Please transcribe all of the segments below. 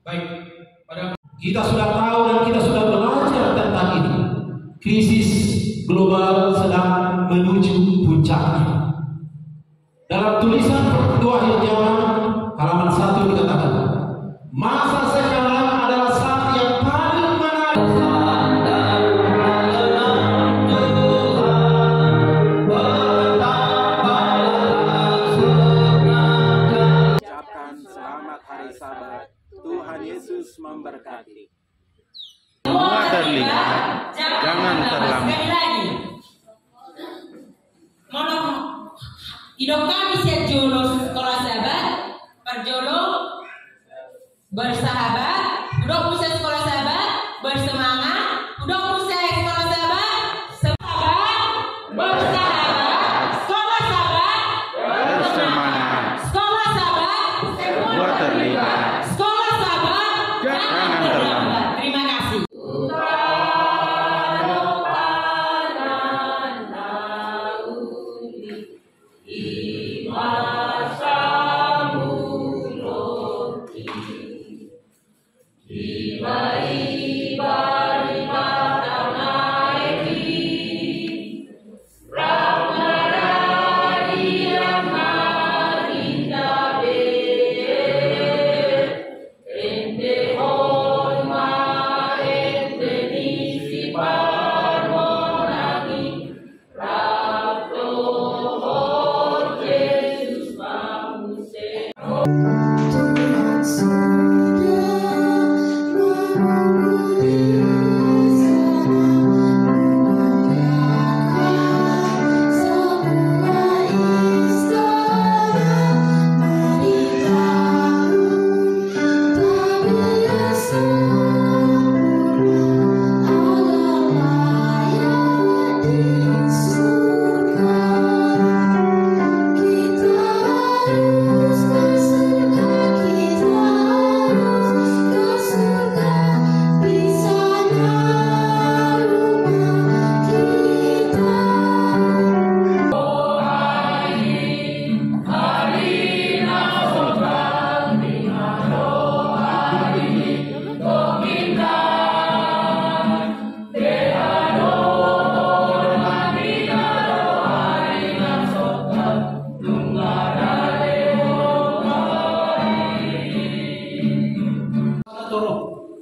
Baik, kita sudah tahu dan kita sudah belajar tentang ini. Krisis global sedang menuju puncaknya. Dalam tulisan Dua Akhir Zaman halaman 1 dikatakan, masa sekarang adalah saat yang paling menarik. Ucapkan selamat hari Sabat. Tuhan Yesus memberkati. Semua terlihat, jangan terlambat. Sekali lagi, hidup kami sejolo sekolah sahabat, perjolo bersahabat, hidup musik sekolah sahabat, bersemangat, hidup musik sekolah sahabat, sahabat, bersahabat, sekolah sahabat, Bersemangat, sekolah sahabat, semua terlihat, sekolah sahabat, jangan terlambat. Terima kasih.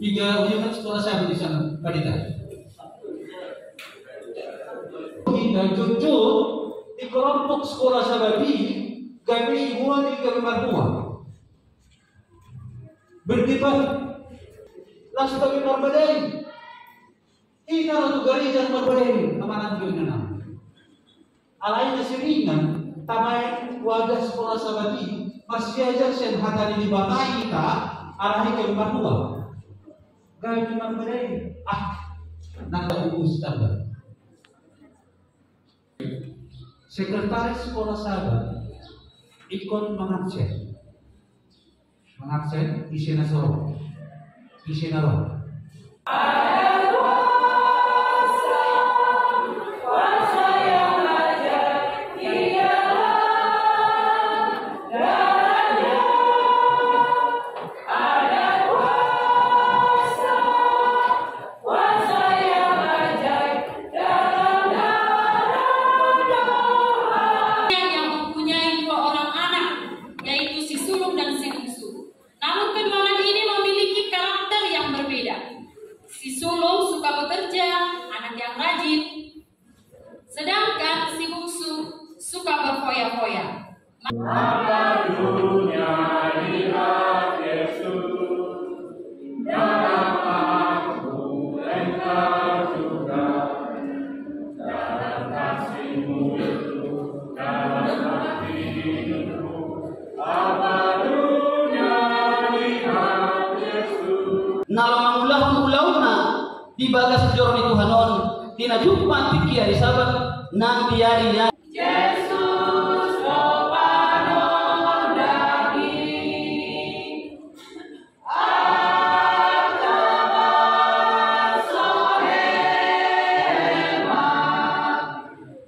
Tiga unit sekolah saya di sana, Kadita. Kita jujur di kelompok sekolah sahabat kami semua di kami marhumah berdebat langsung kami berbadai. Ini kalau gereja berbadai amanat dunia. Alainya seringan tamai wadah sekolah sahabat masih aja sen hatari di batai kita arahi kami marhumah. Kami berbadai nak ustaz. Sekretaris sekolah sahabat ikut mengabsen di Senasoro, di Senaro. Sedangkan si bungsu suka berfoya-foya. Maka dunia lihat Yesus, dalam aku engkau juga, dalam kasih-Mu itu, dalam hati-Mu, apa dunia lihat Yesus. Nalamang-ulah-ulah di bagas jor ni Tuhanon, tinajumpa tiki hari Sabat nang tiari ya. Yesus panon daging atau sohema.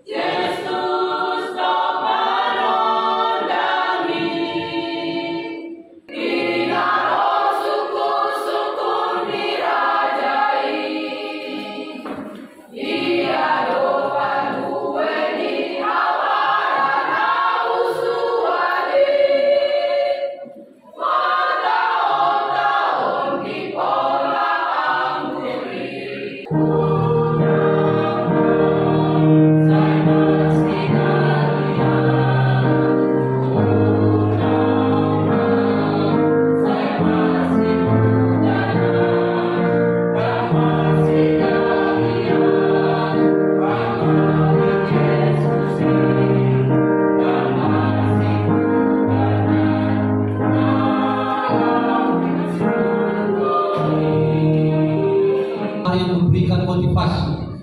Yesus panon daging ina roh suku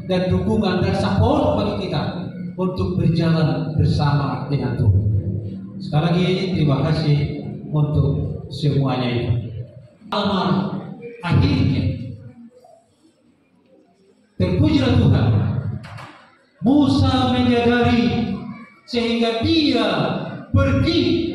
dan dukungan dan support bagi kita untuk berjalan bersama dengan Tuhan. Sekali lagi terima kasih untuk semuanya itu. Akhirnya terpujilah Tuhan, Musa menyadari sehingga dia pergi.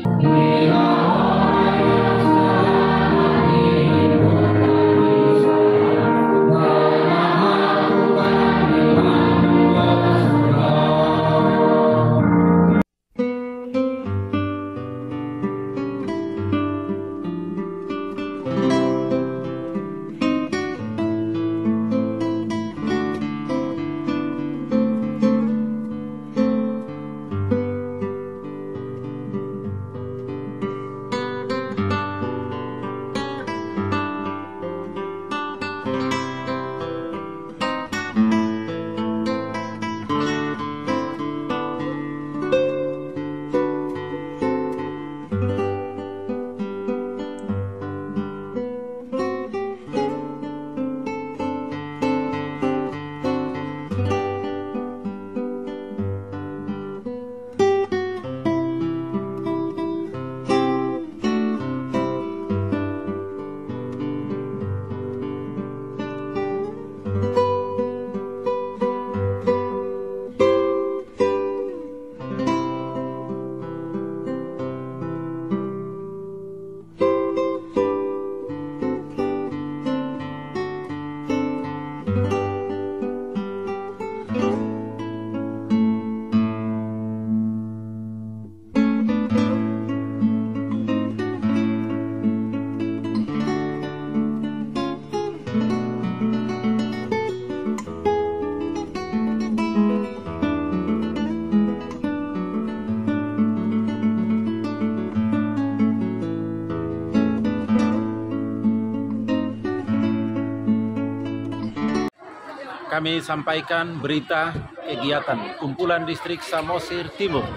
Kami sampaikan berita kegiatan kumpulan distrik Samosir Timur.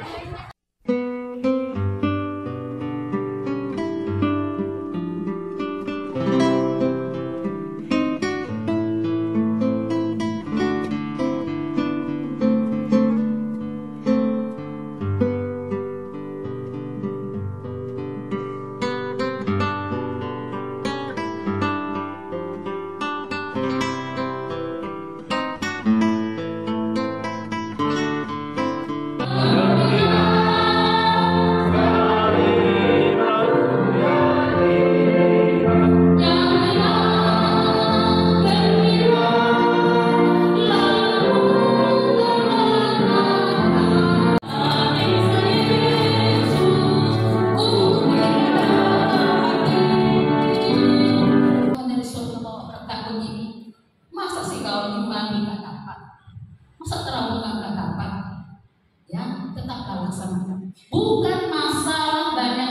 Bukan masalah banyak.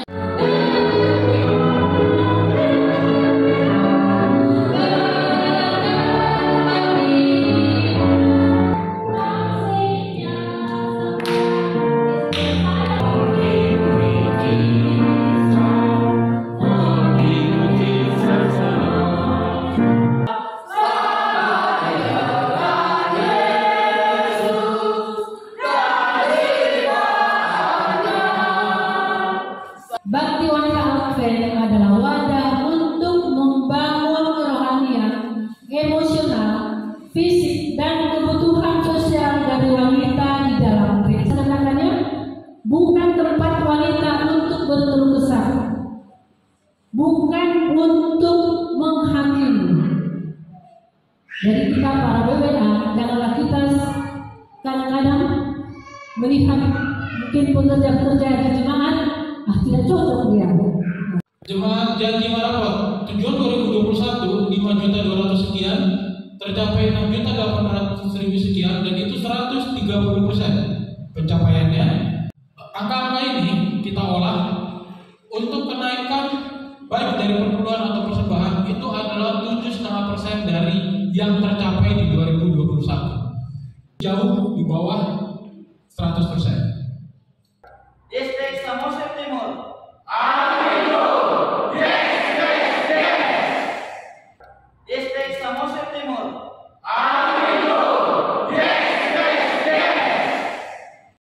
Bakti Wanita Advent adalah wadah untuk membangun kerohanian, emosional, fisik, dan kebutuhan sosial dari wanita di dalam gereja. Sebenarnya bukan tempat wanita untuk berkeluh kesah, bukan untuk menghakimi. Jadi kita para BWA, janganlah kita kadang-kadang melihat mungkin pekerja-pekerja di jemaat tidak cocok dia. Jemaat Janji Marapot, tujuan 2021 5.200.000 sekian, tercapai 6.800.000 sekian, dan itu 130% pencapaiannya. Angka-angka ini kita olah untuk kenaikan baik dari perpuluhan atau persembahan itu adalah 7,5% dari yang tercapai di 2021, jauh di bawah 100%.